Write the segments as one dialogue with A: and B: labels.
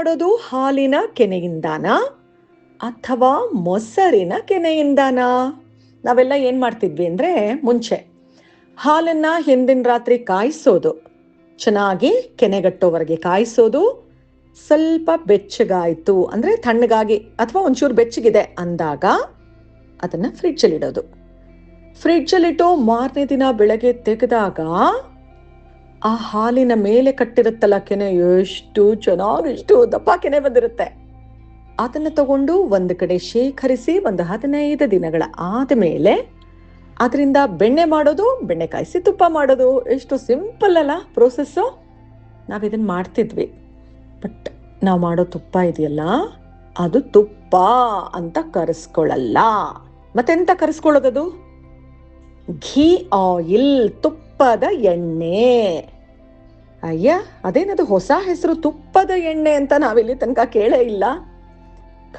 A: ಮಾಡೋದು ಹಾಲಿನ ಕೆನೆಯಿಂದಾನಾ ಅಥವಾ ಮೊಸರಿನ ಕೆನೆಯಿಂದಾನಾ? ನಾವೆಲ್ಲ ಏನು ಮಾಡ್ತಿದ್ವಿ ಅಂದರೆ, ಮುಂಚೆ ಹಾಲನ್ನು ಹಿಂದಿನ ರಾತ್ರಿ ಕಾಯಿಸೋದು, ಚೆನ್ನಾಗಿ ಕೆನೆಗಟ್ಟೋವರೆಗೆ ಕಾಯಿಸೋದು. ಸ್ವಲ್ಪ ಬೆಚ್ಚಗಾಯಿತು ಅಂದರೆ ತಣ್ಣಗಾಗಿ ಅಥವಾ ಒಂಚೂರು ಬೆಚ್ಚಗಿದೆ ಅಂದಾಗ ಅದನ್ನು ಫ್ರಿಡ್ಜಲ್ಲಿಡೋದು. ಫ್ರಿಡ್ಜಲ್ಲಿಟ್ಟು ಮಾರನೇ ದಿನ ಬೆಳಗ್ಗೆ ತೆಗೆದಾಗ ಆ ಹಾಲಿನ ಮೇಲೆ ಕಟ್ಟಿರುತ್ತಲ್ಲ ಕೆನೆ, ಎಷ್ಟು ಚೆನ್ನಾಗಿ ಎಷ್ಟು ದಪ್ಪ ಕೆನೆ ಬಂದಿರುತ್ತೆ. ಅದನ್ನು ತಗೊಂಡು ಒಂದು ಕಡೆ ಶೇಖರಿಸಿ ಒಂದು 15 ದಿನಗಳ ಆದಮೇಲೆ ಅದರಿಂದ ಬೆಣ್ಣೆ ಮಾಡೋದು, ಬೆಣ್ಣೆ ಕಾಯಿಸಿ ತುಪ್ಪ ಮಾಡೋದು. ಎಷ್ಟು ಸಿಂಪಲ್ ಅಲ್ಲ ಪ್ರೋಸೆಸ್ಸು. ನಾವಿದನ್ನು ಮಾಡ್ತಿದ್ವಿ. ಬಟ್ ನಾವು ಮಾಡೋ ತುಪ್ಪ ಇದೆಯಲ್ಲ, ಅದು ತುಪ್ಪ ಅಂತ ಕರೆಸ್ಕೊಳ್ಳಲ್ಲ. ಮತ್ತೆಂತ ಕರೆಸ್ಕೊಳ್ಳೋದದು? ಘೀ ಆಯಿಲ್, ತುಪ್ಪದ ಎಣ್ಣೆ. ಅಯ್ಯ, ಅದೇನದು ಹೊಸ ಹೆಸರು, ತುಪ್ಪದ ಎಣ್ಣೆ ಅಂತ ನಾವಿಲ್ಲಿ ತನಕ ಕೇಳೇ ಇಲ್ಲ.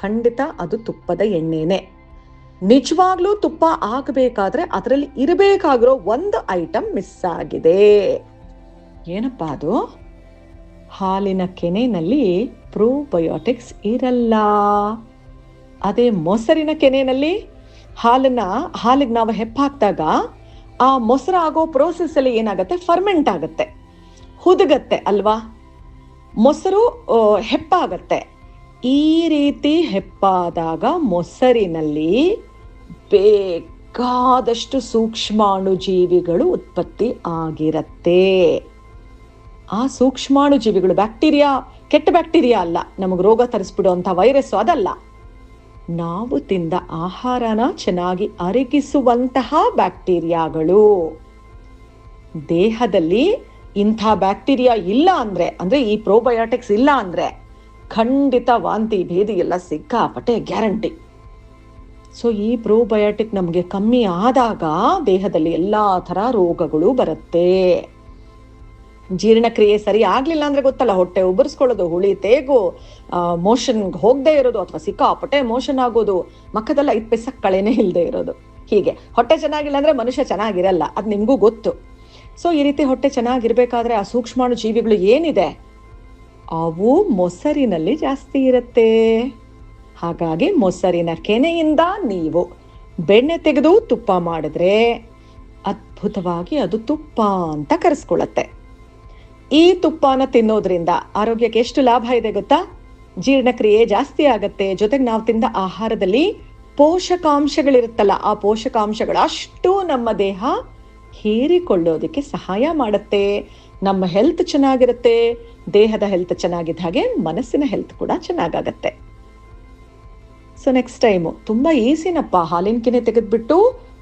A: ಖಂಡಿತ ಅದು ತುಪ್ಪದ ಎಣ್ಣೆನೆ. ನಿಜವಾಗ್ಲೂ ತುಪ್ಪ ಆಗಬೇಕಾದ್ರೆ ಅದರಲ್ಲಿ ಇರಬೇಕಾಗಿರೋ ಒಂದು ಐಟಮ್ ಮಿಸ್ ಆಗಿದೆ. ಏನಪ್ಪಾ ಅದು? ಹಾಲಿನ ಕೆನೆಯಲ್ಲಿ ಪ್ರೋಬಯೋಟಿಕ್ಸ್ ಇರಲ್ಲ. ಅದೇ ಮೊಸರಿನ ಕೆನೆಯಲ್ಲಿ ಹಾಲಿಗೆ ನಾವು ಹೆಪ್ಪಾಕ್ದಾಗ ಆ ಮೊಸರು ಆಗೋ ಪ್ರೋಸೆಸ್ ಅಲ್ಲಿ ಏನಾಗುತ್ತೆ, ಫರ್ಮೆಂಟ್ ಆಗುತ್ತೆ, ಹುದುಗತ್ತೆ ಅಲ್ವಾ, ಮೊಸರು ಹೆಪ್ಪಾಗತ್ತೆ. ಈ ರೀತಿ ಹೆಪ್ಪಾದಾಗ ಮೊಸರಿನಲ್ಲಿ ಬೇಕಾದಷ್ಟು ಸೂಕ್ಷ್ಮಾಣು ಜೀವಿಗಳು ಉತ್ಪತ್ತಿ ಆಗಿರತ್ತೆ. ಆ ಸೂಕ್ಷ್ಮಾಣು ಜೀವಿಗಳು ಬ್ಯಾಕ್ಟೀರಿಯಾ, ಕೆಟ್ಟ ಬ್ಯಾಕ್ಟೀರಿಯಾ ಅಲ್ಲ, ನಮಗೆ ರೋಗ ತರಿಸ್ಬಿಡುವಂಥ ವೈರಸ್ಸು ಅದಲ್ಲ. ನಾವು ತಿಂದ ಆಹಾರನ ಚೆನ್ನಾಗಿ ಅರಗಿಸುವಂತಹ ಬ್ಯಾಕ್ಟೀರಿಯಾಗಳು. ದೇಹದಲ್ಲಿ ಇಂಥ ಬ್ಯಾಕ್ಟೀರಿಯಾ ಇಲ್ಲ ಅಂದ್ರೆ ಈ ಪ್ರೋಬಯೋಟಿಕ್ಸ್ ಇಲ್ಲ ಅಂದ್ರೆ ಖಂಡಿತ ವಾಂತಿ ಭೇದಿ ಎಲ್ಲ ಸಿಕ್ಕಾಪಟ್ಟೆ ಗ್ಯಾರಂಟಿ. ಸೊ ಈ ಪ್ರೋಬಯೋಟಿಕ್ ನಮಗೆ ಕಮ್ಮಿ ಆದಾಗ ದೇಹದಲ್ಲಿ ಎಲ್ಲ ಥರ ರೋಗಗಳು ಬರುತ್ತೆ. ಜೀರ್ಣಕ್ರಿಯೆ ಸರಿ ಆಗ್ಲಿಲ್ಲ ಅಂದ್ರೆ ಗೊತ್ತಲ್ಲ, ಹೊಟ್ಟೆ ಉಬ್ಬರಿಸ್ಕೊಳ್ಳೋದು, ಹುಳಿ ತೇಗು, ಮೋಷನ್ ಹೋಗದೆ ಇರೋದು ಅಥವಾ ಸಿಕ್ಕಾಪಟ್ಟೆ ಮೋಷನ್ ಆಗೋದು, ಮಕ್ಕದೆಲ್ಲ 5 ಪೈಸೆ ಕಳೆನೇ ಇಲ್ಲದೆ ಇರೋದು. ಹೀಗೆ ಹೊಟ್ಟೆ ಚೆನ್ನಾಗಿಲ್ಲ ಅಂದ್ರೆ ಮನುಷ್ಯ ಚೆನ್ನಾಗಿರಲ್ಲ, ಅದು ನಿಮಗೂ ಗೊತ್ತು. ಸೊ ಈ ರೀತಿ ಹೊಟ್ಟೆ ಚೆನ್ನಾಗಿರ್ಬೇಕಾದ್ರೆ ಆ ಸೂಕ್ಷ್ಮಾಣು ಜೀವಿಗಳು ಏನಿದೆ ಅವು ಮೊಸರಿನಲ್ಲಿ ಜಾಸ್ತಿ ಇರುತ್ತೆ. ಹಾಗಾಗಿ ಮೊಸರಿನ ಕೆನೆಯಿಂದ ನೀವು ಬೆಣ್ಣೆ ತೆಗೆದು ತುಪ್ಪ ಮಾಡಿದ್ರೆ ಅದ್ಭುತವಾಗಿ ಅದು ತುಪ್ಪ ಅಂತ ಕರೆಸ್ಕೊಳ್ಳುತ್ತೆ. ಈ ತುಪ್ಪನ ತಿನ್ನೋದ್ರಿಂದ ಆರೋಗ್ಯಕ್ಕೆ ಎಷ್ಟು ಲಾಭ ಇದೆ ಗೊತ್ತಾ? ಜೀರ್ಣಕ್ರಿಯೆ ಜಾಸ್ತಿ ಆಗತ್ತೆ. ಜೊತೆಗೆ ನಾವು ತಿಂದ ಆಹಾರದಲ್ಲಿ ಪೋಷಕಾಂಶಗಳಿರುತ್ತಲ್ಲ, ಆ ಪೋಷಕಾಂಶಗಳು ಅಷ್ಟು ನಮ್ಮ ದೇಹ ಹೀರಿಕೊಳ್ಳೋದಕ್ಕೆ ಸಹಾಯ ಮಾಡುತ್ತೆ. ನಮ್ಮ ಹೆಲ್ತ್ ಚೆನ್ನಾಗಿರುತ್ತೆ. ದೇಹದ ಹೆಲ್ತ್ ಚೆನ್ನಾಗಿದ್ದ ಹಾಗೆ ಮನಸ್ಸಿನ ಹೆಲ್ತ್ ಕೂಡ ಚೆನ್ನಾಗತ್ತೆ. ಸೊ ನೆಕ್ಸ್ಟ್ ಟೈಮು ತುಂಬಾ ಈಸಿನಪ್ಪ, ಹಾಲಿನ ಕೆನೆ ತೆಗೆದ್ಬಿಟ್ಟು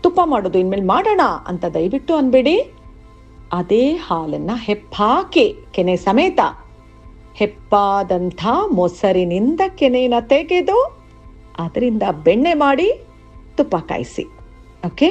A: ತುಪ್ಪ ಮಾಡೋದು ಇನ್ಮೇಲೆ ಮಾಡೋಣ ಅಂತ ದಯವಿಟ್ಟು ಅನ್ಬೇಡಿ. ಅದೇ ಹಾಲನ್ನ ಹೆಪ್ಪಾಕಿ ಕೆನೆ ಸಮೇತ ಹೆಪ್ಪಾದಂಥ ಮೊಸರಿನಿಂದ ಕೆನೆನ ತೆಗೆದು ಅದರಿಂದ ಬೆಣ್ಣೆ ಮಾಡಿ ತುಪ್ಪ ಕಾಯಿಸಿ. ಓಕೆ.